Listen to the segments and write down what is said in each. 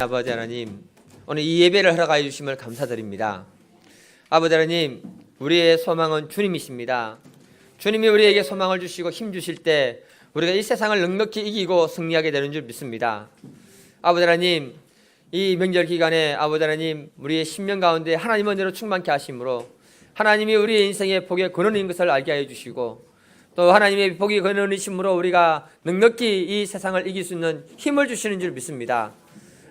아버지 하나님, 오늘 이 예배를 허락하여 주심을 감사드립니다. 아버지 하나님, 우리의 소망은 주님이십니다. 주님이 우리에게 소망을 주시고 힘 주실 때 우리가 이 세상을 넉넉히 이기고 승리하게 되는 줄 믿습니다. 아버지 하나님, 이 명절 기간에 아버지 하나님, 우리의 심령 가운데 하나님 은혜로 충만케 하심으로 하나님이 우리의 인생의 복의 근원인 것을 알게 해 주시고, 또 하나님의 복이 근원이심으로 우리가 넉넉히 이 세상을 이길 수 있는 힘을 주시는 줄 믿습니다.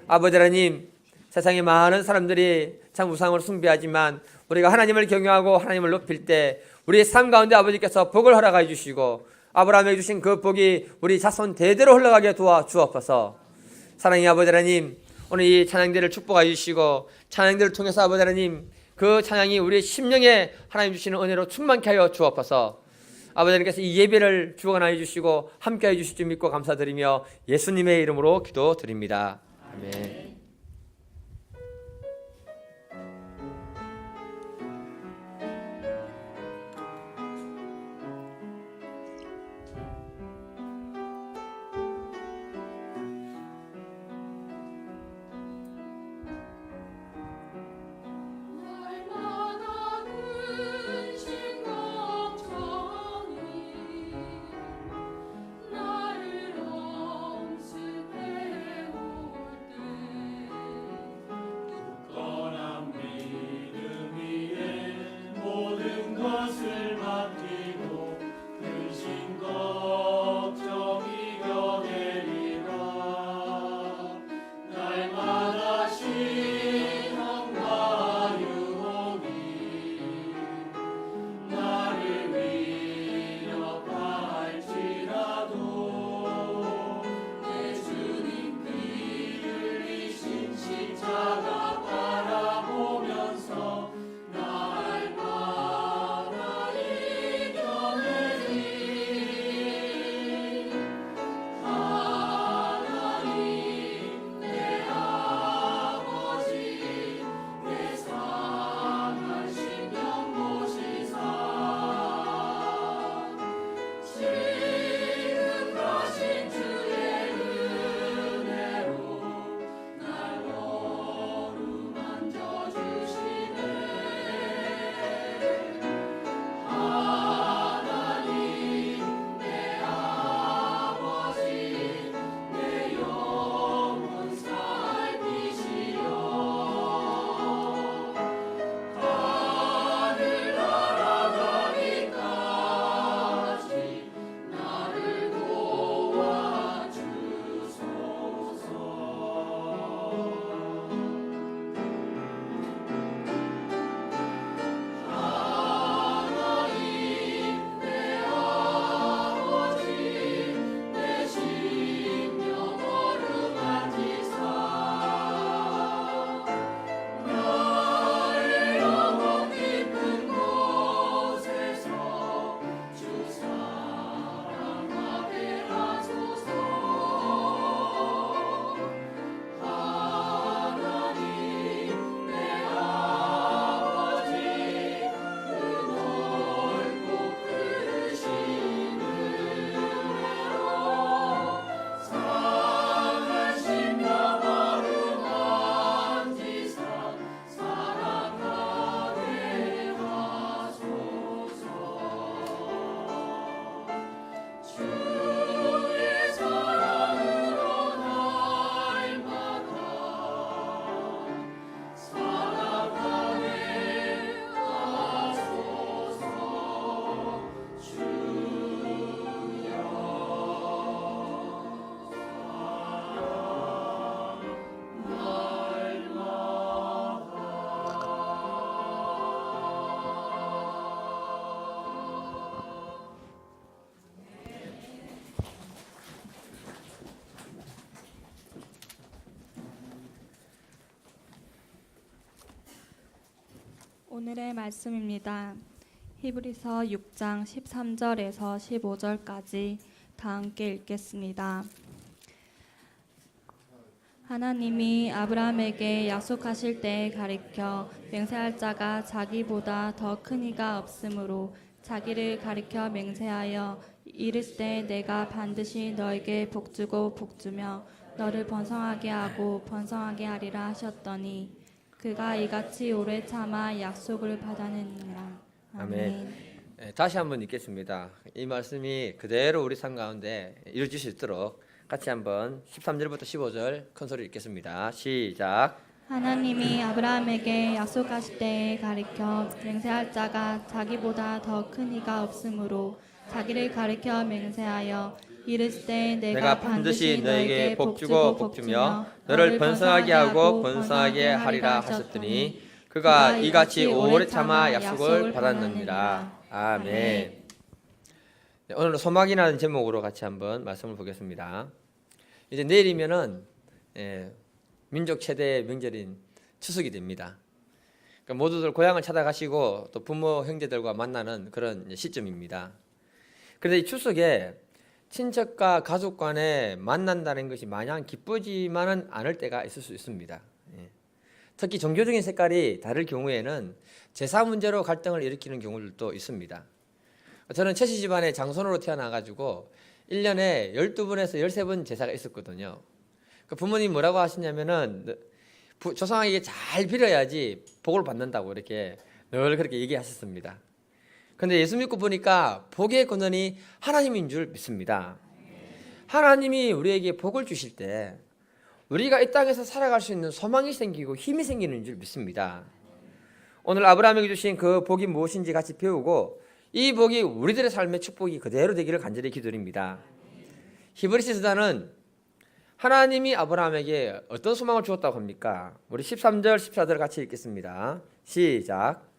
아버지 하나님, 세상에 많은 사람들이 참 우상을 숭배하지만 우리가 하나님을 경외하고 하나님을 높일 때 우리의 삶 가운데 아버지께서 복을 허락해 주시고 아브라함에게 주신 그 복이 우리 자손 대대로 흘러가게 도와주옵소서. 사랑의 아버지 하나님, 오늘 이 찬양대를 축복해 주시고 찬양대를 통해서 아버지 하나님, 그 찬양이 우리의 심령에 하나님 주시는 은혜로 충만케 하여 주옵소서. 아버지 하나님께서 이 예배를 주관하여 주시고 함께해 주실 줄 믿고 감사드리며 예수님의 이름으로 기도드립니다. 아멘. 오늘의 말씀입니다. 히브리서 6장 13절에서 15절까지 다 함께 읽겠습니다. 하나님이 아브라함에게 약속하실 때에 가리켜 맹세할 자가 자기보다 더 큰 이가 없으므로 자기를 가리켜 맹세하여 이르시되 내가 반드시 너에게 복주고 복주며 너를 번성하게 하고 번성하게 하리라 하셨더니 그가 이같이 오래 참아 약속을 받아내니라. 아멘. 다시 한번 읽겠습니다. 이 말씀이 그대로 우리 삶 가운데 이루어질 수 있도록 같이 한번 13절부터 15절 큰 소리 읽겠습니다. 시작. 하나님이 아브라함에게 약속하실 때에 가리켜 맹세할 자가 자기보다 더 큰 이가 없으므로 자기를 가리켜 맹세하여 이르시되 내가 반드시 너에게 복주고 복주며 너를 번성하게 하고 번성하게 하리라 하셨더니 그가 이같이 오래 참아 약속을 받았느니라. 아멘. 네, 오늘 소망이라는 제목으로 같이 한번 말씀을 보겠습니다. 이제 내일이면은 민족 최대의 명절인 추석이 됩니다. 그러니까 모두들 고향을 찾아가시고 또 부모 형제들과 만나는 그런 시점입니다. 그런데 이 추석에 친척과 가족 간에 만난다는 것이 마냥 기쁘지만은 않을 때가 있을 수 있습니다. 특히 종교적인 색깔이 다를 경우에는 제사 문제로 갈등을 일으키는 경우들도 있습니다. 저는 최씨 집안의 장손으로 태어나가지고 1년에 12번에서 13번 제사가 있었거든요. 부모님이 뭐라고 하시냐면은 조상에게 잘 빌어야지 복을 받는다고 이렇게 늘 그렇게 얘기하셨습니다. 그런데 예수 믿고 보니까 복의 근원이 하나님인 줄 믿습니다. 하나님이 우리에게 복을 주실 때 우리가 이 땅에서 살아갈 수 있는 소망이 생기고 힘이 생기는 줄 믿습니다. 오늘 아브라함에게 주신 그 복이 무엇인지 같이 배우고 이 복이 우리들의 삶의 축복이 그대로 되기를 간절히 기도드립니다. 히브리서는 하나님이 아브라함에게 어떤 소망을 주었다고 합니까? 우리 13절 14절 같이 읽겠습니다. 시작.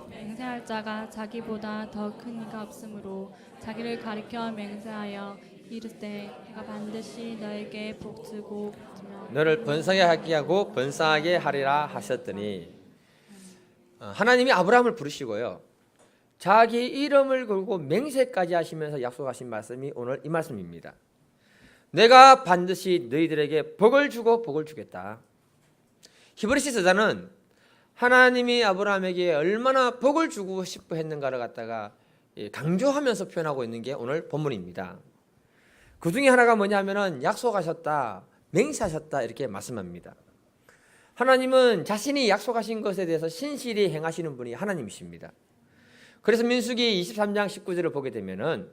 맹세할 자가 자기보다 더 큰 이가 없으므로 자기를 가리켜 맹세하여 이르되 내가 반드시 너에게 복주고 복주며 너를 번성하게 하고 번성하게 하리라 하셨더니 하나님이 아브라함을 부르시고요. 자기 이름을 걸고 맹세까지 하시면서 약속하신 말씀이 오늘 이 말씀입니다. 내가 반드시 너희들에게 복을 주고 복을 주겠다. 히브리서 저자는 하나님이 아브라함에게 얼마나 복을 주고 싶어 했는가를 갖다가 강조하면서 표현하고 있는 게 오늘 본문입니다. 그 중에 하나가 뭐냐면은 약속하셨다, 맹세하셨다 이렇게 말씀합니다. 하나님은 자신이 약속하신 것에 대해서 신실히 행하시는 분이 하나님이십니다. 그래서 민수기 23장 19절을 보게 되면은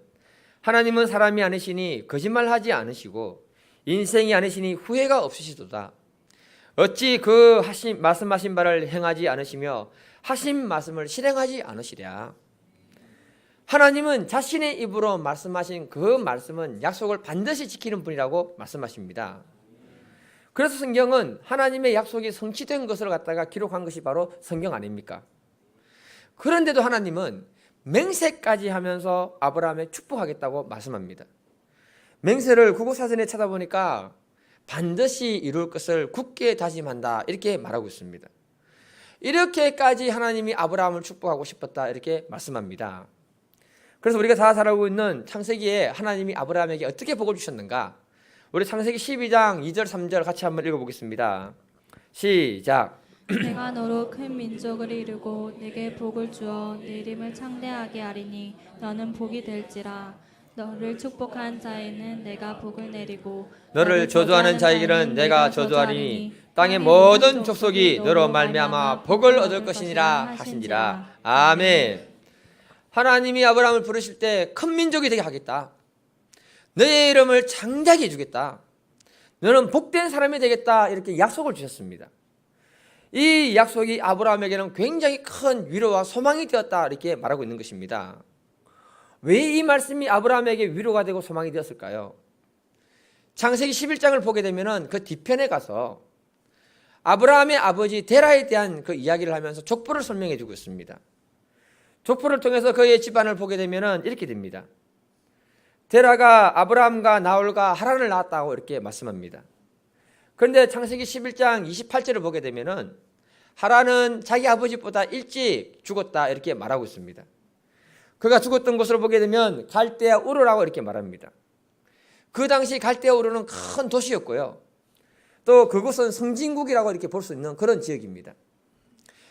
하나님은 사람이 아니시니 거짓말하지 않으시고 인생이 아니시니 후회가 없으시도다. 어찌 그 말씀하신 바를 행하지 않으시며 하신 말씀을 실행하지 않으시랴. 하나님은 자신의 입으로 말씀하신 그 말씀은 약속을 반드시 지키는 분이라고 말씀하십니다. 그래서 성경은 하나님의 약속이 성취된 것을 갖다가 기록한 것이 바로 성경 아닙니까? 그런데도 하나님은 맹세까지 하면서 아브라함에 축복하겠다고 말씀합니다. 맹세를 국어사전에 찾아보니까 반드시 이룰 것을 굳게 다짐한다 이렇게 말하고 있습니다. 이렇게까지 하나님이 아브라함을 축복하고 싶었다 이렇게 말씀합니다. 그래서 우리가 다 잘 알고 있는 창세기에 하나님이 아브라함에게 어떻게 복을 주셨는가? 우리 창세기 12장 2절 3절 같이 한번 읽어보겠습니다. 시작. 내가 너로 큰 민족을 이루고 내게 복을 주어 네 이름을 창대하게 하리니 너는 복이 될지라. 너를 축복한 자에는 내가 복을 내리고 너를 저주하는 자에게는 내가 저주하리니 땅의 모든 족속이 너로 말미암아 복을 얻을 것이니라 하신지라. 아멘. 하나님이 아브라함을 부르실 때 큰 민족이 되게 하겠다. 너의 이름을 창대하게 해주겠다. 너는 복된 사람이 되겠다 이렇게 약속을 주셨습니다. 이 약속이 아브라함에게는 굉장히 큰 위로와 소망이 되었다 이렇게 말하고 있는 것입니다. 왜 이 말씀이 아브라함에게 위로가 되고 소망이 되었을까요? 창세기 11장을 보게 되면 그 뒤편에 가서 아브라함의 아버지 데라에 대한 그 이야기를 하면서 족보를 설명해 주고 있습니다. 족보를 통해서 그의 집안을 보게 되면 이렇게 됩니다. 데라가 아브라함과 나홀과 하란을 낳았다고 이렇게 말씀합니다. 그런데 창세기 11장 28절을 보게 되면 하란은 자기 아버지보다 일찍 죽었다 이렇게 말하고 있습니다. 그가 죽었던 곳을 보게 되면 갈대아 우르라고 이렇게 말합니다. 그 당시 갈대아 우르는 큰 도시였고요. 또 그곳은 성진국이라고 이렇게 볼 수 있는 그런 지역입니다.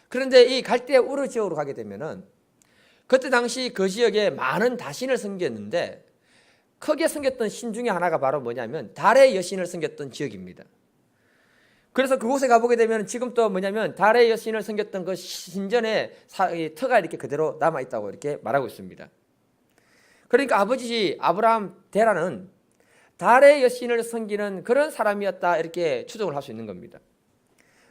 그런데 이 갈대아 우르 지역으로 가게 되면은 그때 당시 그 지역에 많은 다신을 섬겼는데 크게 섬겼던 신 중에 하나가 바로 뭐냐면 달의 여신을 섬겼던 지역입니다. 그래서 그곳에 가보게 되면 지금 또 뭐냐면 달의 여신을 섬겼던 그 신전에 터가 이렇게 그대로 남아있다고 이렇게 말하고 있습니다. 그러니까 아버지 아브라함 데라는 달의 여신을 섬기는 그런 사람이었다 이렇게 추정을 할 수 있는 겁니다.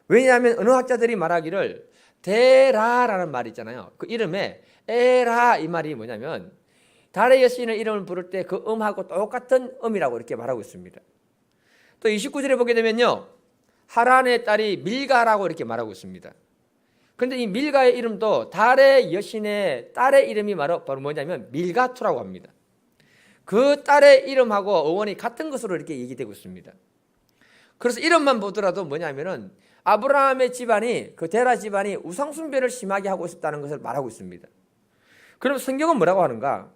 왜냐하면 언어학자들이 말하기를 데라라는 말이 있잖아요. 그 이름에 에라 이 말이 뭐냐면 달의 여신의 이름을 부를 때 그 음하고 똑같은 음이라고 이렇게 말하고 있습니다. 또 29절에 보게 되면요, 하란의 딸이 밀가라고 이렇게 말하고 있습니다. 그런데 이 밀가의 이름도 달의 여신의 딸의 이름이 바로 뭐냐면 밀가투라고 합니다. 그 딸의 이름하고 어원이 같은 것으로 이렇게 얘기되고 있습니다. 그래서 이름만 보더라도 뭐냐면은 아브라함의 집안이 그 데라 집안이 우상숭배를 심하게 하고 있었다는 것을 말하고 있습니다. 그럼 성경은 뭐라고 하는가?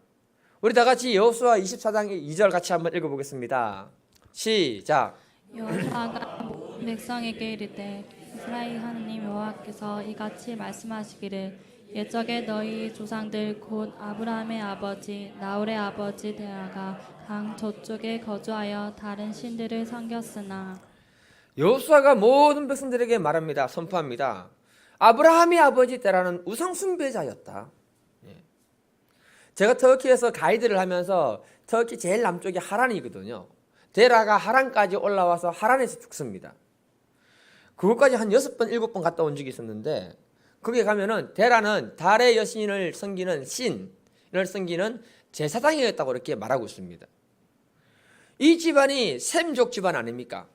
우리 다 같이 여호수아 24장 2절 같이 한번 읽어보겠습니다. 시작. 여호수아가 백성에게 이르되 이스라엘 하나님 여호와께서 이같이 말씀하시기를 옛적에 너희 조상들 곧 아브라함의 아버지 나홀의 아버지 데라가 강 저쪽에 거주하여 다른 신들을 섬겼으나 여호수아가 모든 백성들에게 말합니다. 선포합니다. 아브라함의 아버지 데라는 우상숭배자였다. 제가 터키에서 가이드를 하면서 터키 제일 남쪽이 하란이거든요. 데라가 하란까지 올라와서 하란에서 죽습니다. 그곳까지 한 6번, 7번 갔다 온 적이 있었는데 거기에 가면은 데라는 달의 여신을 섬기는 신을 섬기는 제사장이었다고 이렇게 말하고 있습니다. 이 집안이 셈족 집안 아닙니까?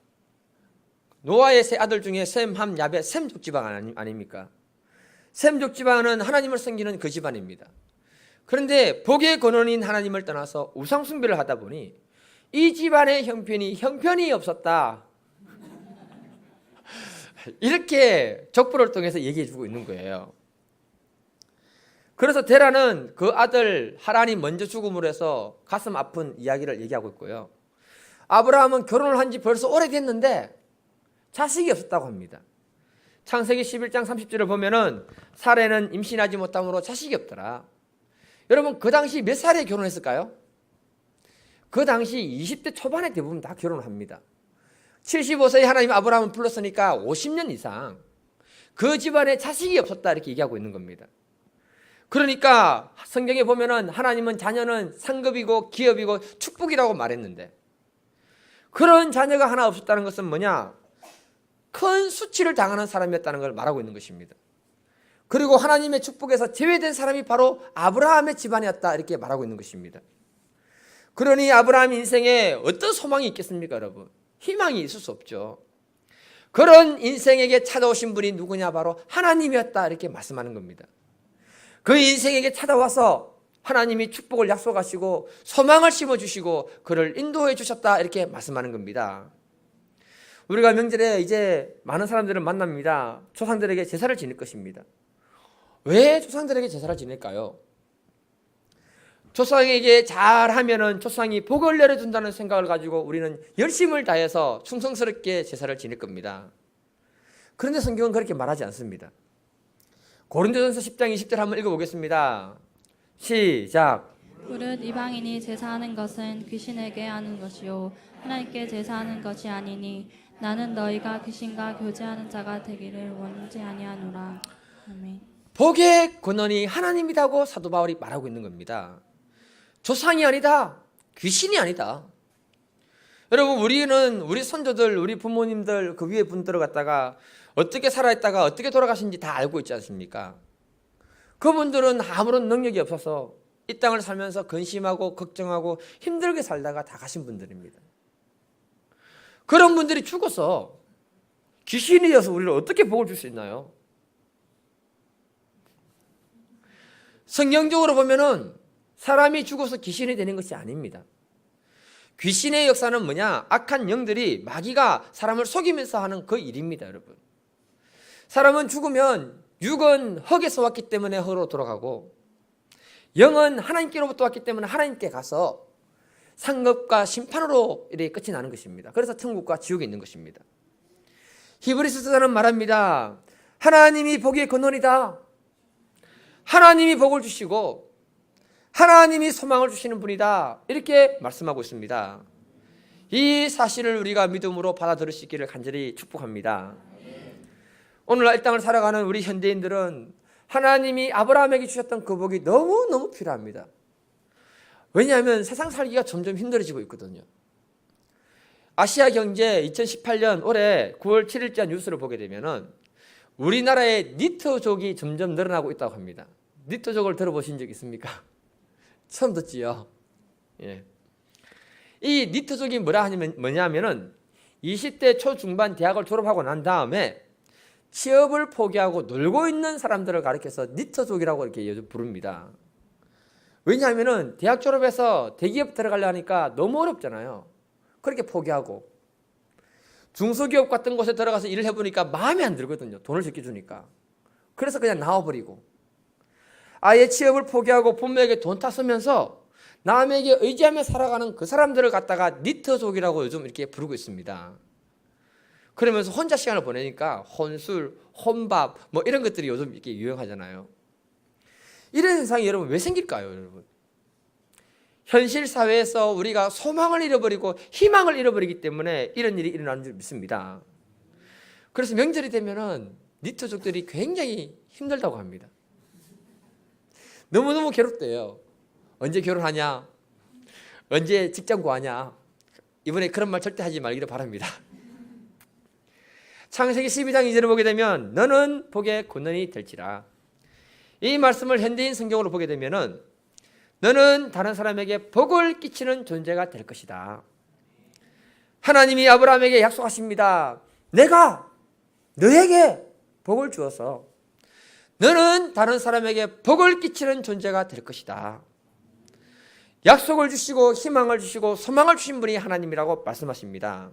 노아의 세 아들 중에 셈, 함, 야벳, 셈족 집안 아닙니까? 셈족 집안은 하나님을 섬기는 그 집안입니다. 그런데 복의 근원인 하나님을 떠나서 우상숭배를 하다 보니 이 집안의 형편이 없었다. 이렇게 족보를 통해서 얘기해 주고 있는 거예요. 그래서 데라는 그 아들 하란이 먼저 죽음으로 해서 가슴 아픈 이야기를 얘기하고 있고요. 아브라함은 결혼을 한 지 벌써 오래됐는데 자식이 없었다고 합니다. 창세기 11장 30절을 보면은 사레는 임신하지 못함으로 자식이 없더라. 여러분 그 당시 몇 살에 결혼했을까요? 그 당시 20대 초반에 대부분 다 결혼을 합니다. 75세에 하나님 아브라함을 불렀으니까 50년 이상 그 집안에 자식이 없었다 이렇게 얘기하고 있는 겁니다. 그러니까 성경에 보면은 하나님은 자녀는 상급이고 기업이고 축복이라고 말했는데 그런 자녀가 하나 없었다는 것은 뭐냐? 큰 수치를 당하는 사람이었다는 걸 말하고 있는 것입니다. 그리고 하나님의 축복에서 제외된 사람이 바로 아브라함의 집안이었다 이렇게 말하고 있는 것입니다. 그러니 아브라함 인생에 어떤 소망이 있겠습니까, 여러분? 희망이 있을 수 없죠. 그런 인생에게 찾아오신 분이 누구냐? 바로 하나님이었다 이렇게 말씀하는 겁니다. 그 인생에게 찾아와서 하나님이 축복을 약속하시고 소망을 심어주시고 그를 인도해 주셨다 이렇게 말씀하는 겁니다. 우리가 명절에 이제 많은 사람들을 만납니다. 조상들에게 제사를 지낼 것입니다. 왜 조상들에게 제사를 지낼까요? 조상에게 잘하면은 조상이 복을 내려준다는 생각을 가지고 우리는 열심을 다해서 충성스럽게 제사를 지낼 겁니다. 그런데 성경은 그렇게 말하지 않습니다. 고린도전서 10장 20절 한번 읽어보겠습니다. 시작. 무릇 이방인이 제사하는 것은 귀신에게 하는 것이요 하나님께 제사하는 것이 아니니 나는 너희가 귀신과 교제하는 자가 되기를 원치 아니하노라. 아멘. 복의 근원이 하나님이라고 사도 바울이 말하고 있는 겁니다. 조상이 아니다. 귀신이 아니다. 여러분 우리는 우리 선조들 우리 부모님들 그 위에 분들을 갖다가 어떻게 살아있다가 어떻게 돌아가신지 다 알고 있지 않습니까? 그분들은 아무런 능력이 없어서 이 땅을 살면서 근심하고 걱정하고 힘들게 살다가 다 가신 분들입니다. 그런 분들이 죽어서 귀신이 되어서 우리를 어떻게 복을 줄 수 있나요? 성경적으로 보면은 사람이 죽어서 귀신이 되는 것이 아닙니다. 귀신의 역사는 뭐냐? 악한 영들이 마귀가 사람을 속이면서 하는 그 일입니다, 여러분. 사람은 죽으면 육은 흙에서 왔기 때문에 흙으로 돌아가고 영은 하나님께로부터 왔기 때문에 하나님께 가서 상급과 심판으로 이렇게 끝이 나는 것입니다. 그래서 천국과 지옥에 있는 것입니다. 히브리서서는 말합니다. 하나님이 복의 근원이다. 하나님이 복을 주시고 하나님이 소망을 주시는 분이다, 이렇게 말씀하고 있습니다. 이 사실을 우리가 믿음으로 받아들일 수 있기를 간절히 축복합니다. 오늘날 이 땅을 살아가는 우리 현대인들은 하나님이 아브라함에게 주셨던 그 복이 너무너무 필요합니다. 왜냐하면 세상 살기가 점점 힘들어지고 있거든요. 아시아경제 2018년 올해 9월 7일자 뉴스를 보게 되면은 우리나라의 니트족이 점점 늘어나고 있다고 합니다. 니트족을 들어보신 적 있습니까? 처음 듣지요. 예. 이 니트족이 뭐냐면은 20대 초중반 대학을 졸업하고 난 다음에 취업을 포기하고 놀고 있는 사람들을 가리켜서 니트족이라고 이렇게 요즘 부릅니다. 왜냐하면은 대학 졸업해서 대기업 들어가려 하니까 너무 어렵잖아요. 그렇게 포기하고 중소기업 같은 곳에 들어가서 일을 해보니까 마음에 안 들거든요. 돈을 적게 주니까. 그래서 그냥 나와버리고 아예 취업을 포기하고 부모에게 돈 탔으면서 남에게 의지하며 살아가는 그 사람들을 갖다가 니트족이라고 요즘 이렇게 부르고 있습니다. 그러면서 혼자 시간을 보내니까 혼술, 혼밥 뭐 이런 것들이 요즘 이렇게 유행하잖아요. 이런 현상이 여러분 왜 생길까요, 여러분? 현실 사회에서 우리가 소망을 잃어버리고 희망을 잃어버리기 때문에 이런 일이 일어나는 줄 믿습니다. 그래서 명절이 되면은 니트족들이 굉장히 힘들다고 합니다. 너무너무 괴롭대요. 언제 결혼하냐? 언제 직장 구하냐? 이번에 그런 말 절대 하지 말기를 바랍니다. 창세기 12장 2절을 보게 되면 너는 복의 근원이 될지라. 이 말씀을 현대인 성경으로 보게 되면은 너는 다른 사람에게 복을 끼치는 존재가 될 것이다. 하나님이 아브라함에게 약속하십니다. 내가 너에게 복을 주어서 너는 다른 사람에게 복을 끼치는 존재가 될 것이다. 약속을 주시고 희망을 주시고 소망을 주신 분이 하나님이라고 말씀하십니다.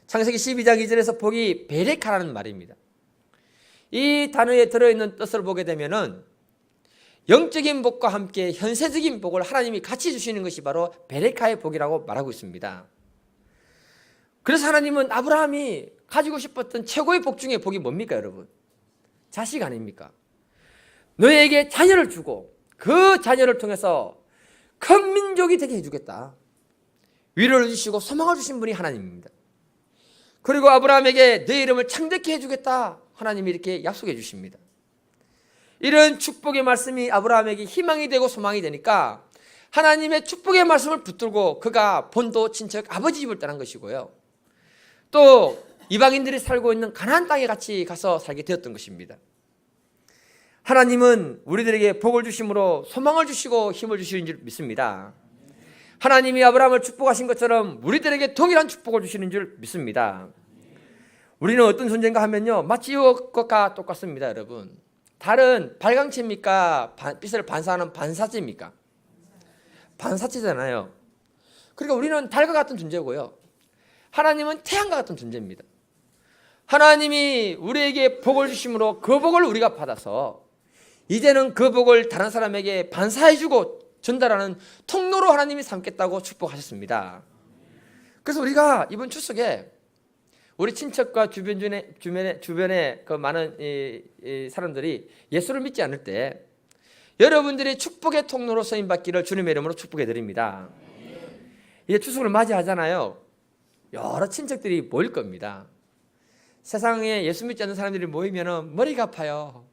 창세기 12장 2절에서 복이 베레카라는 말입니다. 이 단어에 들어있는 뜻을 보게 되면은 영적인 복과 함께 현세적인 복을 하나님이 같이 주시는 것이 바로 베레카의 복이라고 말하고 있습니다. 그래서 하나님은 아브라함이 가지고 싶었던 최고의 복 중에 복이 뭡니까, 여러분? 자식 아닙니까? 너에게 자녀를 주고 그 자녀를 통해서 큰 민족이 되게 해주겠다. 위로를 주시고 소망을 주신 분이 하나님입니다. 그리고 아브라함에게 내 이름을 창대케 해주겠다. 하나님이 이렇게 약속해 주십니다. 이런 축복의 말씀이 아브라함에게 희망이 되고 소망이 되니까 하나님의 축복의 말씀을 붙들고 그가 본도 친척 아버지 집을 떠난 것이고요. 또 이방인들이 살고 있는 가나안 땅에 같이 가서 살게 되었던 것입니다. 하나님은 우리들에게 복을 주심으로 소망을 주시고 힘을 주시는 줄 믿습니다. 하나님이 아브라함을 축복하신 것처럼 우리들에게 동일한 축복을 주시는 줄 믿습니다. 우리는 어떤 존재인가 하면요, 마치 이것과 똑같습니다. 여러분, 달은 발광체입니까? 빛을 반사하는 반사체입니까? 반사체잖아요. 그러니까 우리는 달과 같은 존재고요, 하나님은 태양과 같은 존재입니다. 하나님이 우리에게 복을 주심으로 그 복을 우리가 받아서 이제는 그 복을 다른 사람에게 반사해주고 전달하는 통로로 하나님이 삼겠다고 축복하셨습니다. 그래서 우리가 이번 추석에 우리 친척과 주변에 그 많은 이 사람들이 예수를 믿지 않을 때 여러분들이 축복의 통로로 쓰임받기를 주님의 이름으로 축복해 드립니다. 이제 추석을 맞이하잖아요. 여러 친척들이 모일 겁니다. 세상에 예수 믿지 않는 사람들이 모이면 머리가 아파요.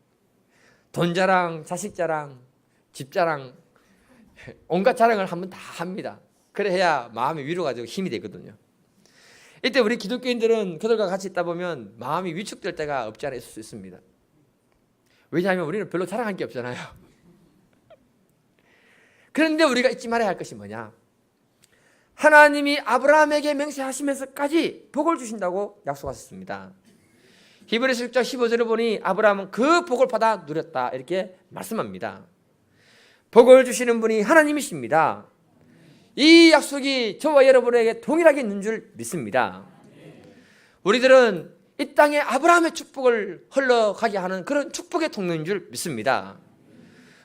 돈 자랑, 자식 자랑, 집 자랑, 온갖 자랑을 한번 다 합니다. 그래야 마음이 위로가 되고 힘이 되거든요. 이때 우리 기독교인들은 그들과 같이 있다 보면 마음이 위축될 때가 없지 않아 있을 수 있습니다. 왜냐하면 우리는 별로 자랑할 게 없잖아요. 그런데 우리가 잊지 말아야 할 것이 뭐냐? 하나님이 아브라함에게 맹세하시면서까지 복을 주신다고 약속하셨습니다. 히브리서 6장 15절을 보니 아브라함은 그 복을 받아 누렸다, 이렇게 말씀합니다. 복을 주시는 분이 하나님이십니다. 이 약속이 저와 여러분에게 동일하게 있는 줄 믿습니다. 우리들은 이 땅에 아브라함의 축복을 흘러가게 하는 그런 축복의 통로인 줄 믿습니다.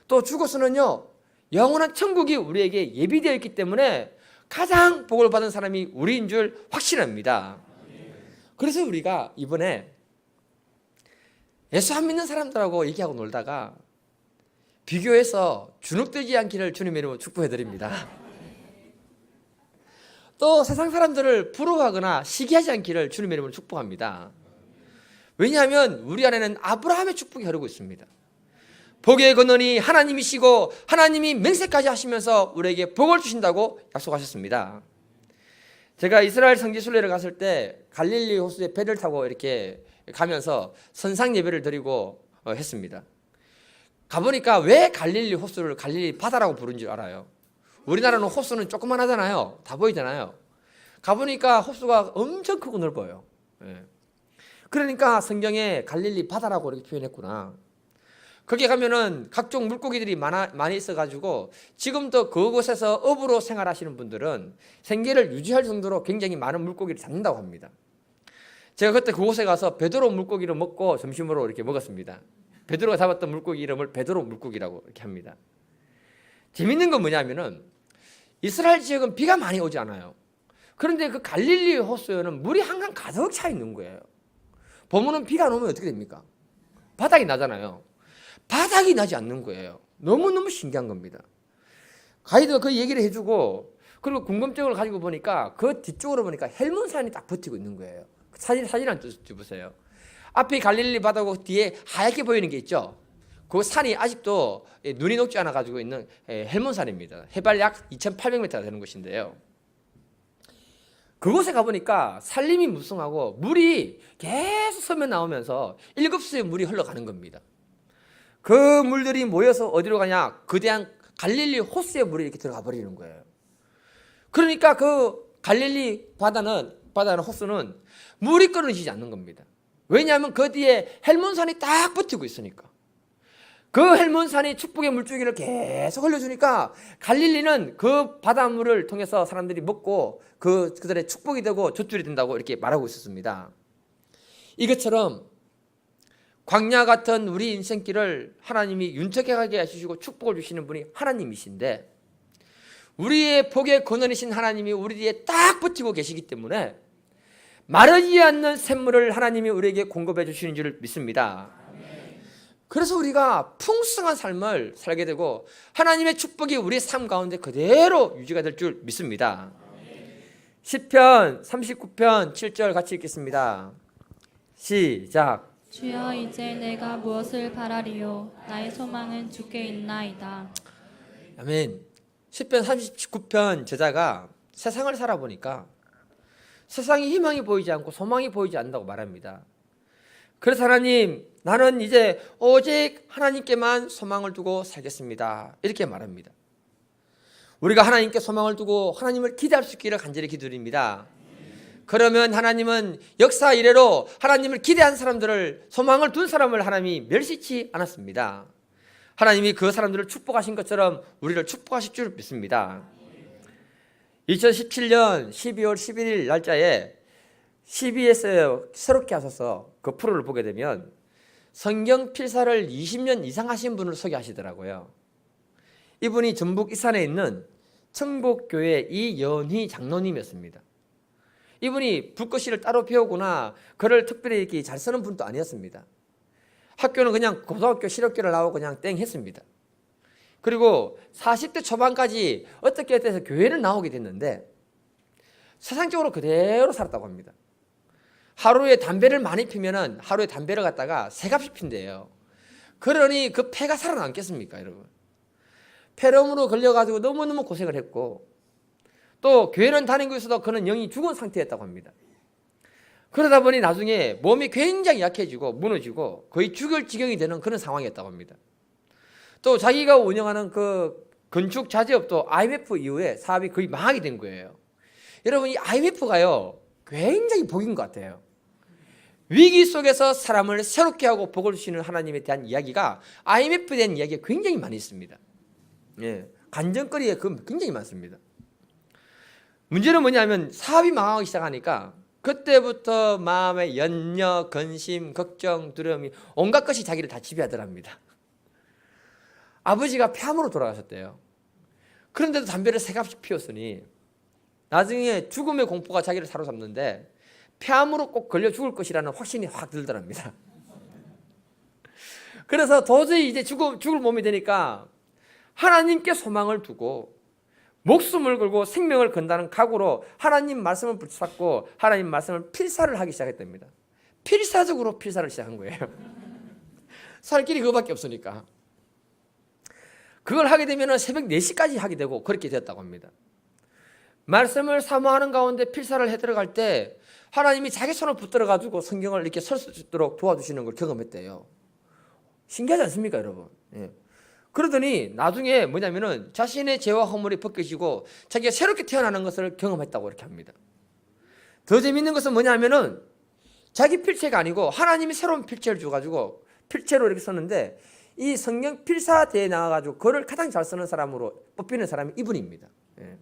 또 죽어서는요, 영원한 천국이 우리에게 예비되어 있기 때문에 가장 복을 받은 사람이 우리인 줄 확신합니다. 그래서 우리가 이번에 예수 안 믿는 사람들하고 얘기하고 놀다가 비교해서 주눅들지 않기를 주님의 이름으로 축복해드립니다. 또 세상 사람들을 부러워하거나 시기하지 않기를 주님의 이름으로 축복합니다. 왜냐하면 우리 안에는 아브라함의 축복이 흐르고 있습니다. 복의 근원이 하나님이시고 하나님이 맹세까지 하시면서 우리에게 복을 주신다고 약속하셨습니다. 제가 이스라엘 성지 순례를 갔을 때 갈릴리 호수에 배를 타고 이렇게 가면서 선상 예배를 드리고 했습니다. 가보니까 왜 갈릴리 호수를 갈릴리 바다라고 부른 줄 알아요? 우리나라는 호수는 조그만하잖아요. 다 보이잖아요. 가보니까 호수가 엄청 크고 넓어요. 그러니까 성경에 갈릴리 바다라고 이렇게 표현했구나. 거기 가면은 각종 물고기들이 많이 있어가지고 지금도 그곳에서 업으로 생활하시는 분들은 생계를 유지할 정도로 굉장히 많은 물고기를 잡는다고 합니다. 제가 그때 그곳에 가서 베드로 물고기를 먹고 점심으로 이렇게 먹었습니다. 베드로가 잡았던 물고기 이름을 베드로 물고기라고 이렇게 합니다. 재밌는 건 뭐냐면은 이스라엘 지역은 비가 많이 오지 않아요. 그런데 그 갈릴리 호수에는 물이 항상 가득 차 있는 거예요. 봄에는 비가 안 오면 어떻게 됩니까? 바닥이 나잖아요. 바닥이 나지 않는 거예요. 너무너무 신기한 겁니다. 가이드가 그 얘기를 해주고 그리고 궁금증을 가지고 보니까 그 뒤쪽으로 보니까 헬몬산이 딱 버티고 있는 거예요. 사진 한번 찍어보세요. 앞에 갈릴리 바다고 뒤에 하얗게 보이는 게 있죠. 그 산이 아직도 눈이 녹지 않아 가지고 있는 헬몬산입니다. 해발 약 2,800m가 되는 곳인데요. 그곳에 가보니까 산림이 무성하고 물이 계속 서면 나오면서 7수의 물이 흘러가는 겁니다. 그 물들이 모여서 어디로 가냐? 거대한 갈릴리 호수의 물이 이렇게 들어가 버리는 거예요. 그러니까 그 갈릴리 바다는 호수는 물이 끊어지지 않는 겁니다. 왜냐하면 그 뒤에 헬몬산이 딱 버티고 있으니까. 그 헬몬산이 축복의 물줄기를 계속 흘려주니까 갈릴리는 그 바닷물을 통해서 사람들이 먹고 그들의 축복이 되고 젖줄이 된다고 이렇게 말하고 있었습니다. 이것처럼 광야 같은 우리 인생길을 하나님이 윤택하게 하시고 축복을 주시는 분이 하나님이신데 우리의 복의 근원이신 하나님이 우리 뒤에 딱 버티고 계시기 때문에 마르지 않는 샘물을 하나님이 우리에게 공급해 주시는 줄 믿습니다. 그래서 우리가 풍성한 삶을 살게 되고 하나님의 축복이 우리 삶 가운데 그대로 유지가 될 줄 믿습니다. 시편 39편 7절 같이 읽겠습니다. 시작. 주여 이제 내가 무엇을 바라리요 나의 소망은 주께 있나이다. 아멘. 시편 39편 저자가 세상을 살아보니까 세상에 희망이 보이지 않고 소망이 보이지 않는다고 말합니다. 그래서 하나님, 나는 이제 오직 하나님께만 소망을 두고 살겠습니다. 이렇게 말합니다. 우리가 하나님께 소망을 두고 하나님을 기대할 수 있기를 간절히 기도드립니다. 그러면 하나님은 역사 이래로 하나님을 기대한 사람들을, 소망을 둔 사람을 하나님이 멸시치 않았습니다. 하나님이 그 사람들을 축복하신 것처럼 우리를 축복하실 줄 믿습니다. 2017년 12월 11일 날짜에 CBS에 새롭게 하셔서 그 프로를 보게 되면 성경 필사를 20년 이상 하신 분을 소개하시더라고요. 이분이 전북 이산에 있는 청복교회 이연희 장로님이었습니다. 이분이 불꽃시를 따로 배우거나 글을 특별히 이렇게 잘 쓰는 분도 아니었습니다. 학교는 그냥 고등학교 실업교를 나오고 그냥 땡 했습니다. 그리고 40대 초반까지 어떻게 해서 교회를 나오게 됐는데 세상적으로 그대로 살았다고 합니다. 하루에 담배를 많이 피면은 하루에 담배를 갖다가 세 값이 핀대요. 그러니 그 폐가 살아남겠습니까, 여러분? 폐렴으로 걸려가지고 너무너무 고생을 했고 또 교회는 다니고 있어도 그는 영이 죽은 상태였다고 합니다. 그러다 보니 나중에 몸이 굉장히 약해지고 무너지고 거의 죽을 지경이 되는 그런 상황이었다고 합니다. 또 자기가 운영하는 그 건축 자재업도 IMF 이후에 사업이 거의 망하게 된 거예요. 여러분, 이 IMF가요 굉장히 복인 것 같아요. 위기 속에서 사람을 새롭게 하고 복을 주시는 하나님에 대한 이야기가 IMF에 대한 이야기가 굉장히 많이 있습니다. 간증거리에 굉장히 많습니다. 문제는 뭐냐면 사업이 망하기 시작하니까 그때부터 마음의 염려, 근심, 걱정, 두려움이 온갖 것이 자기를 다 지배하더랍니다. 아버지가 폐암으로 돌아가셨대요. 그런데도 담배를 세 갑씩 피웠으니 나중에 죽음의 공포가 자기를 사로잡는데 폐암으로 꼭 걸려 죽을 것이라는 확신이 확 들더랍니다. 그래서 도저히 이제 죽을 몸이 되니까 하나님께 소망을 두고 목숨을 걸고 생명을 건다는 각오로 하나님 말씀을 붙잡고 하나님 말씀을 필사를 하기 시작했답니다. 필사적으로 필사를 시작한 거예요. 살 길이 그거밖에 없으니까. 그걸 하게 되면 새벽 4시까지 하게 되고 그렇게 되었다고 합니다. 말씀을 사모하는 가운데 필사를 해 들어갈 때 하나님이 자기 손을 붙들어 가지고 성경을 이렇게 설 수 있도록 도와주시는 걸 경험했대요. 신기하지 않습니까, 여러분? 예. 그러더니 나중에 뭐냐면은 자신의 죄와 허물이 벗겨지고 자기가 새롭게 태어나는 것을 경험했다고 이렇게 합니다. 더 재밌는 것은 뭐냐면은 자기 필체가 아니고 하나님이 새로운 필체를 줘가지고 필체로 이렇게 썼는데 이 성경 필사대에 나와가지고 그걸 가장 잘 쓰는 사람으로 뽑히는 사람이 이분입니다. 예.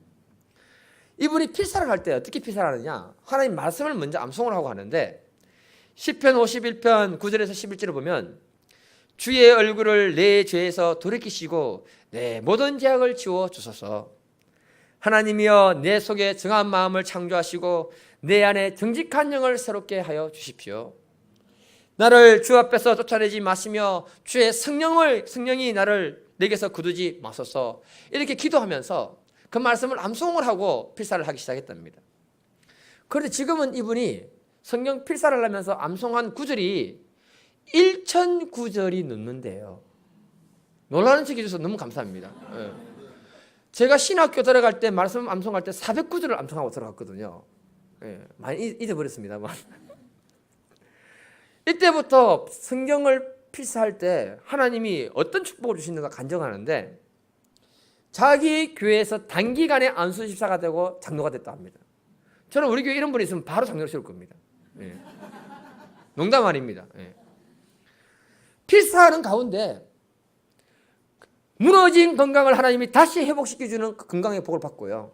이분이 필사를 할 때 어떻게 필사를 하느냐? 하나님 말씀을 먼저 암송을 하고 하는데 시편 51편 9절에서 11절을 보면 주의 얼굴을 내 죄에서 돌이키시고 내 모든 죄악을 지워 주소서. 하나님이여 내 속에 정한 마음을 창조하시고 내 안에 정직한 영을 새롭게 하여 주십시오. 나를 주 앞에서 쫓아내지 마시며 주의 성령이 나를 내게서 거두지 마소서. 이렇게 기도하면서 그 말씀을 암송을 하고 필사를 하기 시작했답니다. 그런데 지금은 이분이 성경 필사를 하면서 암송한 구절이 1000구절이 넘는데요. 놀라는 책 해주셔서 너무 감사합니다. 예. 제가 신학교 들어갈 때 말씀 암송할 때 400구절을 암송하고 들어갔거든요. 예. 많이 잊어버렸습니다만 이때부터 성경을 필사할 때 하나님이 어떤 축복을 주시는가 간증하는데 자기 교회에서 단기간에 안수집사가 되고 장로가 됐다 합니다. 저는 우리 교회 이런 분이 있으면 바로 장로를 세울 겁니다. 예. 농담 아닙니다. 예. 필사하는 가운데 무너진 건강을 하나님이 다시 회복시켜주는 그 건강의 복을 받고요.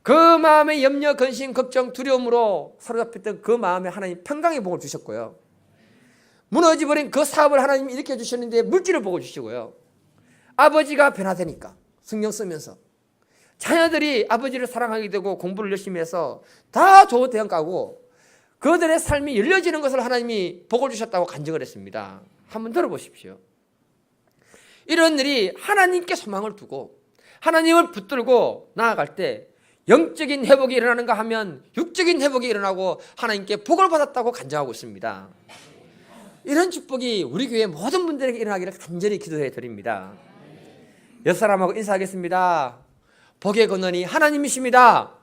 그 마음의 염려, 근심, 걱정, 두려움으로 사로잡혔던 그 마음에 하나님 평강의 복을 주셨고요. 무너져버린 그 사업을 하나님이 일으켜 주셨는데 물질을 복을 주시고요. 아버지가 변화되니까 성경 쓰면서 자녀들이 아버지를 사랑하게 되고 공부를 열심히 해서 다 좋은 대학 가고 그들의 삶이 열려지는 것을 하나님이 복을 주셨다고 간증을 했습니다. 한번 들어보십시오. 이런 일이 하나님께 소망을 두고 하나님을 붙들고 나아갈 때 영적인 회복이 일어나는가 하면 육적인 회복이 일어나고 하나님께 복을 받았다고 간증하고 있습니다. 이런 축복이 우리 교회 모든 분들에게 일어나기를 간절히 기도해 드립니다. 옆 사람하고 인사하겠습니다. 복의 근원이 하나님이십니다.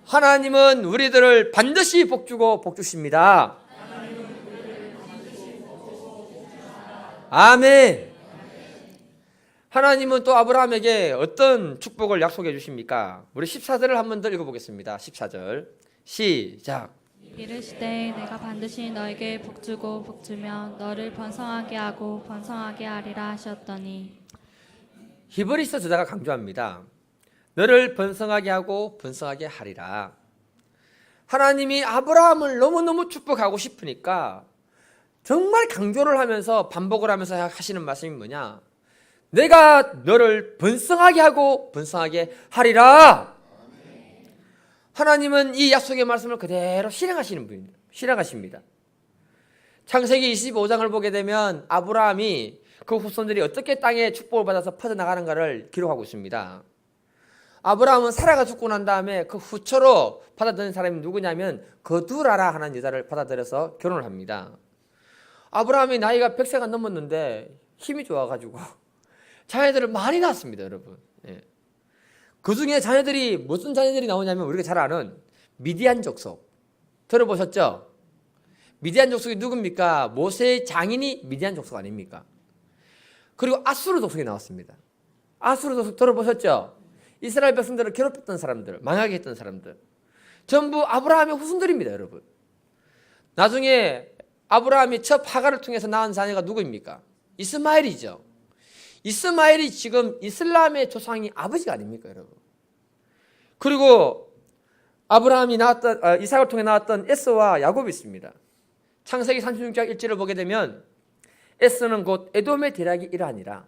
하나님은 우리들을 반드시 복주고 복주십니다. 아멘. 하나님은 또 아브라함에게 어떤 축복을 약속해 주십니까? 우리 14절을 한 번 더 읽어보겠습니다. 14절 시작. 이르시되 내가 반드시 너에게 복주고 복주며 너를 번성하게 하고 번성하게 하리라 하셨더니 히브리서 저자가 강조합니다. 너를 번성하게 하고 번성하게 하리라. 하나님이 아브라함을 너무너무 축복하고 싶으니까 정말 강조를 하면서 반복을 하면서 하시는 말씀이 뭐냐? 내가 너를 번성하게 하고 번성하게 하리라. 하나님은 이 약속의 말씀을 그대로 실행하시는 분입니다. 실행하십니다. 창세기 25장을 보게 되면 아브라함이 그 후손들이 어떻게 땅에 축복을 받아서 퍼져나가는가를 기록하고 있습니다. 아브라함은 사라가 죽고 난 다음에 그 후처로 받아들인 사람이 누구냐면 거두라라 하는 여자를 받아들여서 결혼을 합니다. 아브라함이 나이가 100세가 넘었는데 힘이 좋아가지고 자녀들을 많이 낳았습니다, 여러분. 예. 그 중에 자녀들이 무슨 자녀들이 나오냐면 우리가 잘 아는 미디안 족속 들어보셨죠? 미디안 족속이 누굽니까? 모세의 장인이 미디안 족속 아닙니까? 그리고 아수르 족속이 나왔습니다. 아수르 족속 들어보셨죠? 이스라엘 백성들을 괴롭혔던 사람들, 망하게 했던 사람들 전부 아브라함의 후손들입니다, 여러분. 나중에 아브라함이 첫 하가를 통해서 낳은 자녀가 누구입니까? 이스마엘이죠. 이스마엘이 지금 이슬람의 조상이 아버지가 아닙니까, 여러분? 그리고 아브라함이 낳았던 이삭을 통해 낳았던 에서와 야곱이 있습니다. 창세기 36장 1절을 보게 되면 에서는 곧 에돔의 대략이 이러하니라.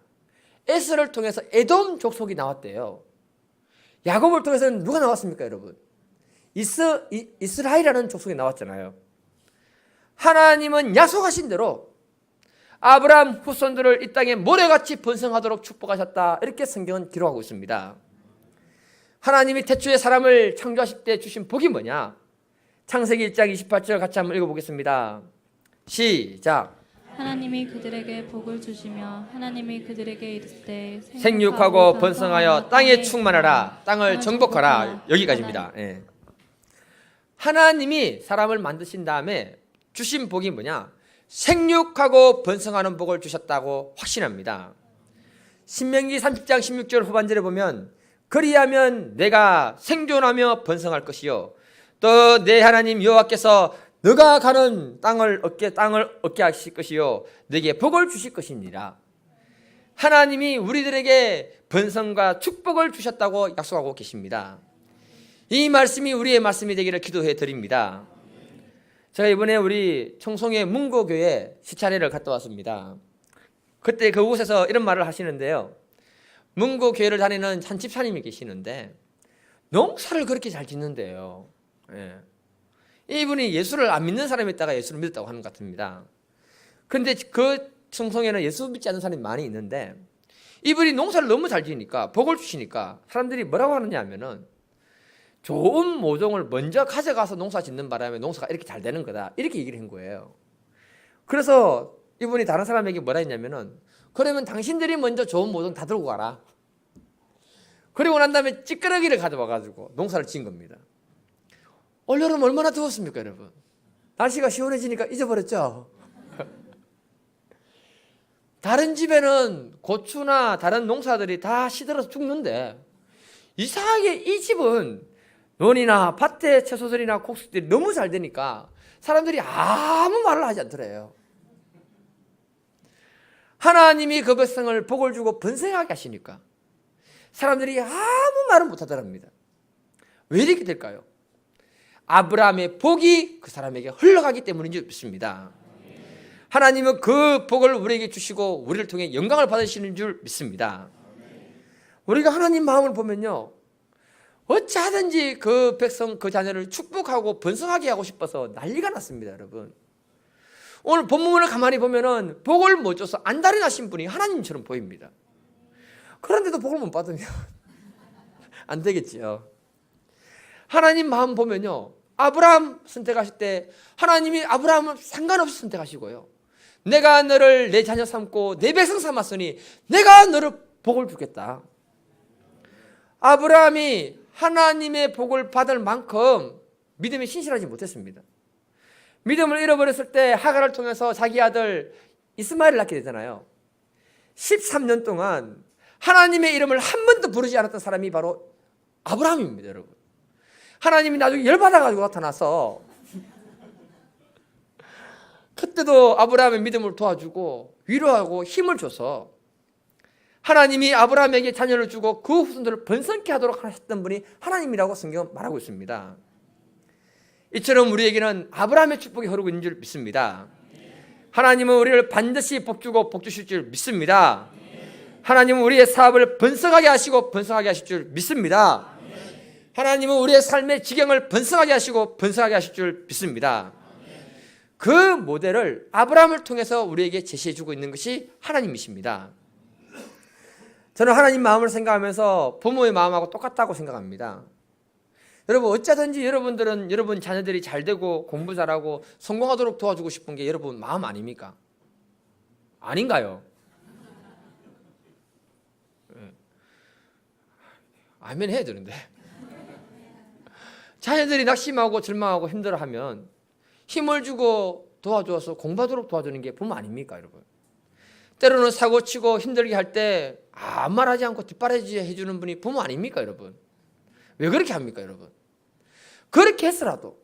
에서를 통해서 에돔 족속이 나왔대요. 야곱을 통해서는 누가 나왔습니까, 여러분? 이스라엘이라는 족속이 나왔잖아요. 하나님은 약속하신 대로 아브라함 후손들을 이 땅에 모래같이 번성하도록 축복하셨다. 이렇게 성경은 기록하고 있습니다. 하나님이 태초에 사람을 창조하실 때 주신 복이 뭐냐? 창세기 1장 28절 같이 한번 읽어보겠습니다. 시작. 하나님이 그들에게 복을 주시며 하나님이 그들에게 이르시되 생육하고 번성하여 땅에 충만하라. 땅을 정복하라. 여기까지입니다. 예. 하나님이 사람을 만드신 다음에 주신 복이 뭐냐? 생육하고 번성하는 복을 주셨다고 확신합니다. 신명기 30장 16절 후반절에 보면 그리하면 내가 생존하며 번성할 것이요 또 내 하나님 여호와께서 너가 가는 땅을 얻게 하실 것이요 내게 복을 주실 것이니라. 하나님이 우리들에게 번성과 축복을 주셨다고 약속하고 계십니다. 이 말씀이 우리의 말씀이 되기를 기도해 드립니다. 제가 이번에 우리 청송의 문고교회 시차례를 갔다 왔습니다. 그때 그곳에서 이런 말을 하시는데요. 문고교회를 다니는 한 집사님이 계시는데 농사를 그렇게 잘 짓는데요. 예. 이분이 예수를 안 믿는 사람이 있다가 예수를 믿었다고 하는 것 같습니다. 그런데 그 청송에는 예수 믿지 않는 사람이 많이 있는데 이분이 농사를 너무 잘 지으니까 복을 주시니까 사람들이 뭐라고 하느냐 하면은 좋은 모종을 먼저 가져가서 농사 짓는 바람에 농사가 이렇게 잘 되는 거다. 이렇게 얘기를 한 거예요. 그래서 이분이 다른 사람에게 뭐라 했냐면은 그러면 당신들이 먼저 좋은 모종 다 들고 가라. 그리고 난 다음에 찌끄러기를 가져와가지고 농사를 지은 겁니다. 올여름 얼마나 더웠습니까, 여러분? 날씨가 시원해지니까 잊어버렸죠? 다른 집에는 고추나 다른 농사들이 다 시들어서 죽는데 이상하게 이 집은 논이나 밭에 채소들이나 곡식들이 너무 잘 되니까 사람들이 아무 말을 하지 않더래요. 하나님이 그 백성을 복을 주고 번성하게 하시니까 사람들이 아무 말을 못하더랍니다. 왜 이렇게 될까요? 아브라함의 복이 그 사람에게 흘러가기 때문인 줄 믿습니다. 하나님은 그 복을 우리에게 주시고 우리를 통해 영광을 받으시는 줄 믿습니다. 우리가 하나님 마음을 보면요, 어찌하든지 그 백성, 그 자녀를 축복하고 번성하게 하고 싶어서 난리가 났습니다, 여러분. 오늘 본문을 가만히 보면은 복을 못 줘서 안달이 나신 분이 하나님처럼 보입니다. 그런데도 복을 못 받으면 안 되겠지요. 하나님 마음 보면요, 아브라함 선택하실 때 하나님이 아브라함을 상관없이 선택하시고요, 내가 너를 내 자녀 삼고 내 백성 삼았으니 내가 너를 복을 주겠다. 아브라함이 하나님의 복을 받을 만큼 믿음이 신실하지 못했습니다. 믿음을 잃어버렸을 때 하갈을 통해서 자기 아들 이스마엘을 낳게 되잖아요. 13년 동안 하나님의 이름을 한 번도 부르지 않았던 사람이 바로 아브라함입니다, 여러분. 하나님이 나중에 열받아가지고 나타나서 그때도 아브라함의 믿음을 도와주고 위로하고 힘을 줘서 하나님이 아브라함에게 자녀를 주고 그 후손들을 번성케 하도록 하셨던 분이 하나님이라고 성경은 말하고 있습니다. 이처럼 우리에게는 아브라함의 축복이 흐르고 있는 줄 믿습니다. 하나님은 우리를 반드시 복주고 복주실 줄 믿습니다. 하나님은 우리의 사업을 번성하게 하시고 번성하게 하실 줄 믿습니다. 하나님은 우리의 삶의 지경을 번성하게 하시고 번성하게 하실 줄 믿습니다. 그 모델을 아브라함을 통해서 우리에게 제시해주고 있는 것이 하나님이십니다. 저는 하나님 마음을 생각하면서 부모의 마음하고 똑같다고 생각합니다. 여러분, 어쩌든지 여러분들은 여러분 자녀들이 잘 되고 공부 잘하고 성공하도록 도와주고 싶은 게 여러분 마음 아닙니까? 아닌가요? 아멘 해야 되는데. 자녀들이 낙심하고 절망하고 힘들어하면 힘을 주고 도와줘서 공부하도록 도와주는 게 부모 아닙니까, 여러분? 때로는 사고치고 힘들게 할 때 아무 말하지 않고 뒷바라지 해주는 분이 부모 아닙니까, 여러분? 왜 그렇게 합니까, 여러분? 그렇게 했으라도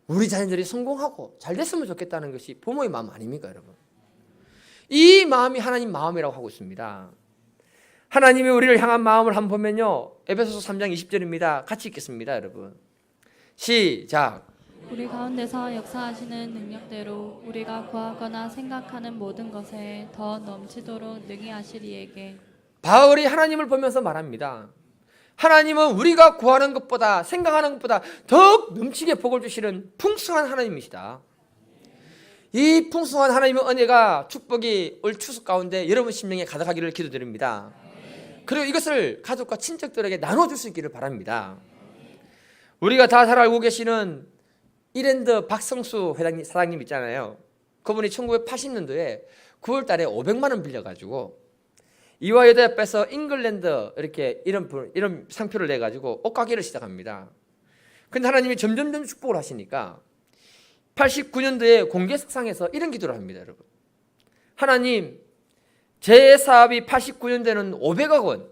우리 자녀들이 성공하고 잘 됐으면 좋겠다는 것이 부모의 마음 아닙니까, 여러분? 이 마음이 하나님 마음이라고 하고 있습니다. 하나님이 우리를 향한 마음을 한번 보면요, 에베소서 3장 20절입니다. 같이 읽겠습니다, 여러분. 시작. 우리 가운데서 역사하시는 능력대로 우리가 구하거나 생각하는 모든 것에 더 넘치도록 능히 하시리에게. 바울이 하나님을 보면서 말합니다. 하나님은 우리가 구하는 것보다 생각하는 것보다 더욱 넘치게 복을 주시는 풍성한 하나님이시다. 이 풍성한 하나님의 은혜가 축복이 올 추석 가운데 여러분 심령에 가득하기를 기도드립니다. 그리고 이것을 가족과 친척들에게 나눠줄 수 있기를 바랍니다. 우리가 다 잘 알고 계시는 이랜드 박성수 사장님 있잖아요. 그분이 1980년도에 9월 달에 500만 원 빌려가지고 이화 여대 앞에서 잉글랜드 이렇게 이런 상표를 내가지고 옷가게를 시작합니다. 근데 하나님이 점점 축복을 하시니까 89년도에 공개석상에서 이런 기도를 합니다. 여러분, 하나님, 제 사업이 89년도에는 500억 원,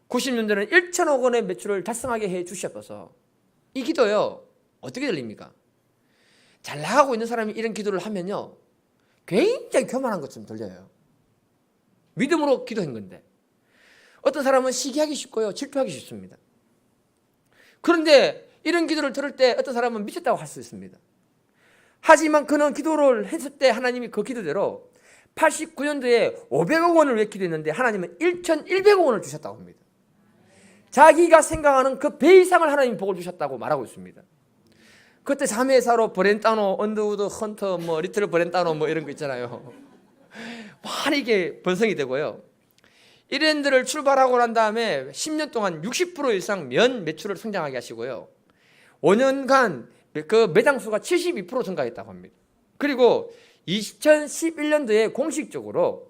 90년도에는 1천억 원의 매출을 달성하게 해 주시옵소서. 이 기도요, 어떻게 들립니까? 잘 나가고 있는 사람이 이런 기도를 하면요, 굉장히 교만한 것처럼 들려요. 믿음으로 기도한 건데. 어떤 사람은 시기하기 쉽고요, 질투하기 쉽습니다. 그런데 이런 기도를 들을 때 어떤 사람은 미쳤다고 할 수 있습니다. 하지만 그는 기도를 했을 때 하나님이 그 기도대로 89년도에 500억 원을 왜 기도했는데 하나님은 1,100억 원을 주셨다고 합니다. 자기가 생각하는 그 배 이상을 하나님이 복을 주셨다고 말하고 있습니다. 그때 자매사로 브렌타노, 언더우드, 헌터, 리틀 브렌타노 이런 거 있잖아요. 많이 이게 번성이 되고요. 이랜드를 출발하고 난 다음에 10년 동안 60% 이상 면 매출을 성장하게 하시고요. 5년간 그 매장 수가 72% 증가했다고 합니다. 그리고 2011년도에 공식적으로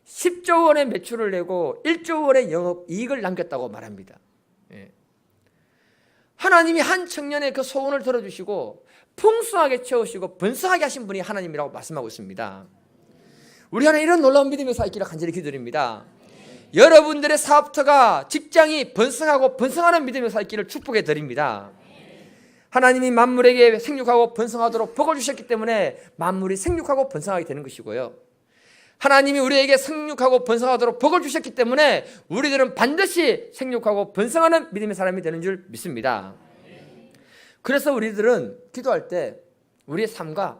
10조 원의 매출을 내고 1조 원의 영업 이익을 남겼다고 말합니다. 하나님이 한 청년의 그 소원을 들어주시고 풍성하게 채우시고 번성하게 하신 분이 하나님이라고 말씀하고 있습니다. 우리 하나님 이런 놀라운 믿음의 사이기를 간절히 기도드립니다. 여러분들의 사업터가 직장이 번성하고 번성하는 믿음의 사이기를 축복해 드립니다. 하나님이 만물에게 생육하고 번성하도록 복을 주셨기 때문에 만물이 생육하고 번성하게 되는 것이고요. 하나님이 우리에게 생육하고 번성하도록 복을 주셨기 때문에 우리들은 반드시 생육하고 번성하는 믿음의 사람이 되는 줄 믿습니다. 그래서 우리들은 기도할 때 우리의 삶과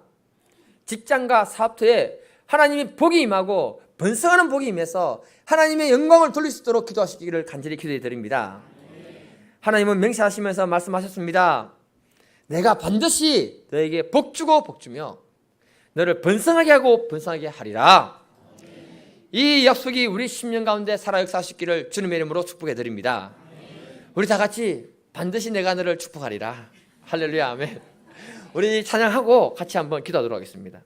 직장과 사업터에 하나님이 복이 임하고 번성하는 복이 임해서 하나님의 영광을 돌릴 수 있도록 기도하시기를 간절히 기도해 드립니다. 하나님은 맹세하시면서 말씀하셨습니다. 내가 반드시 너에게 복 주고 복 주며 너를 번성하게 하고 번성하게 하리라. 이 약속이 우리 10년 가운데 살아 역사하시기를 주님의 이름으로 축복해 드립니다. 우리 다 같이 반드시 내가 너를 축복하리라. 할렐루야, 아멘. 우리 찬양하고 같이 한번 기도하도록 하겠습니다.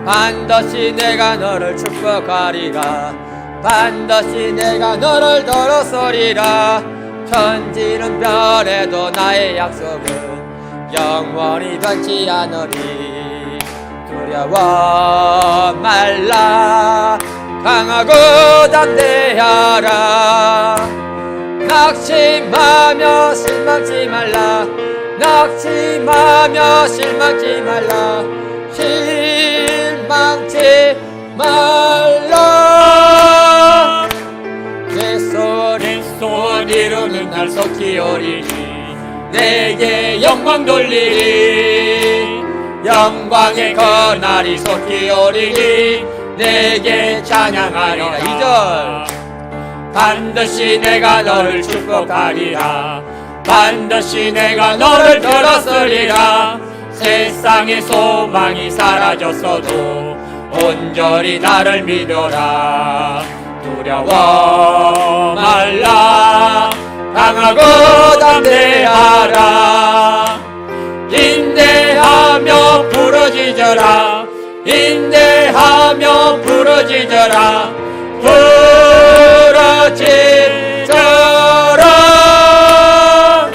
반드시 내가 너를 축복하리라. 반드시 내가 너를 들었으리라. 천지는 변해도 나의 약속은 영원히 변치 않으리. 두려워 말라. 강하고 담대하라. 낙심하며 실망치 말라. 낙심하며 실망치 말라. 실망치 말라. 내 소원 이루는 날 속히 오리니 내게 영광 돌리리. 영광의 그날이 속히 오리니 내게 찬양하리라. 2절 반드시 내가 너를 축복하리라. 반드시 내가 너를 들었으리라. 세상의 소망이 사라졌어도 온전히 나를 믿어라. 두려워 말라. 강하고 담대하라. 인내하며 부르짖어라. 인내하며 부르짖어라. 부르짖어라.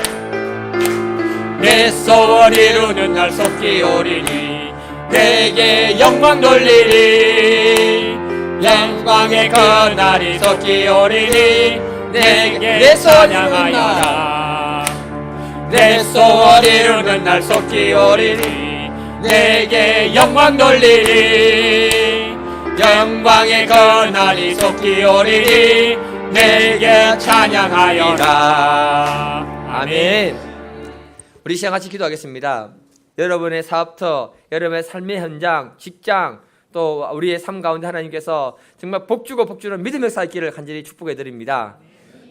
내 소원 이루는 날 속히 오리니 내게 영광 돌리리. 영광의 그날이 속히 오리니 내게 찬양하여라. 내 소원 이루는 날 속히 오리니 내게 영광 돌리리. 영광의 그날이 속히 오리니 내게 찬양하여라. 아멘. 우리 시간 같이 기도하겠습니다. 여러분의 사업터, 여러분의 삶의 현장, 직장, 또 우리의 삶 가운데 하나님께서 정말 복주고 복주는 믿음의 역사 있기를 간절히 축복해 드립니다.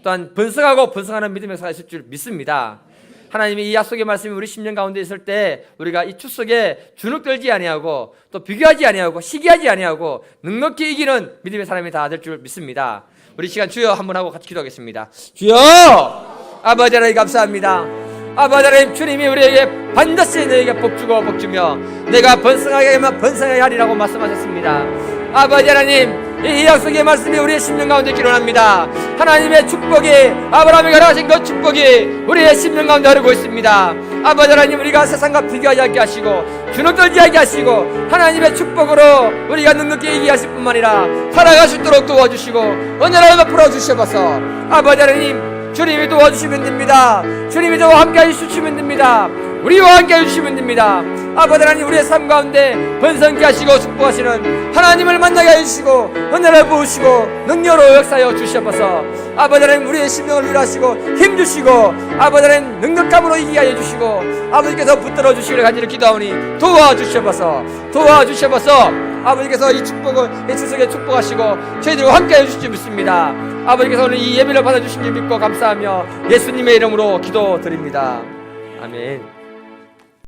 또한 번성하고 번성하는 믿음의 역사가 있을 줄 믿습니다. 하나님이 이 약속의 말씀이 우리 10년 가운데 있을 때 우리가 이 추석에 주눅들지 아니하고 또 비교하지 아니하고 시기하지 아니하고 넉넉히 이기는 믿음의 사람이 다 될 줄 믿습니다. 우리 시간 주여 한번 하고 같이 기도하겠습니다. 주여! 아버지 하나님 감사합니다. 아버지 하나님, 주님이 우리에게 반드시 너에게 복주고 복주며 내가 번성하게 하면 번성하게 하리라고 말씀하셨습니다. 아버지 하나님, 이 약속의 말씀이 우리의 10년 가운데 기록합니다. 하나님의 축복이, 아브라함에게 허락하신 그 축복이 우리의 10년 가운데 흐르고 있습니다. 아버지 하나님, 우리가 세상과 비교하지 않게 하시고 주눅들지 않게 하시고 하나님의 축복으로 우리가 넉넉히 이기게 하실 뿐만 아니라 살아갈 수 있도록 도와주시고 은혜를 베풀어 주셔서 아버지 하나님, 주님이 도와주시면 됩니다. 주님이 저와 함께 해주시면 됩니다. 우리와 함께 해주시면 됩니다. 아버지 하나님, 우리의 삶 가운데 번성케 하시고 축복하시는 하나님을 만나게 해주시고 은혜를 부으시고 능력으로 역사하여 주시옵소서. 아버지 하나님, 우리의 심령을 위로하시고 힘주시고 아버지 하나님 능력감으로 이기게 하여 주시고 아버지께서 붙들어 주시기를 간절히 기도하오니 도와주시옵소서. 아버지께서 이 축복을, 이 추석에 축복하시고 저희들과 함께 해주실 줄 믿습니다. 아버지께서 오늘 이 예배를 받아주신 줄 믿고 감사하며 예수님의 이름으로 기도드립니다. 아멘.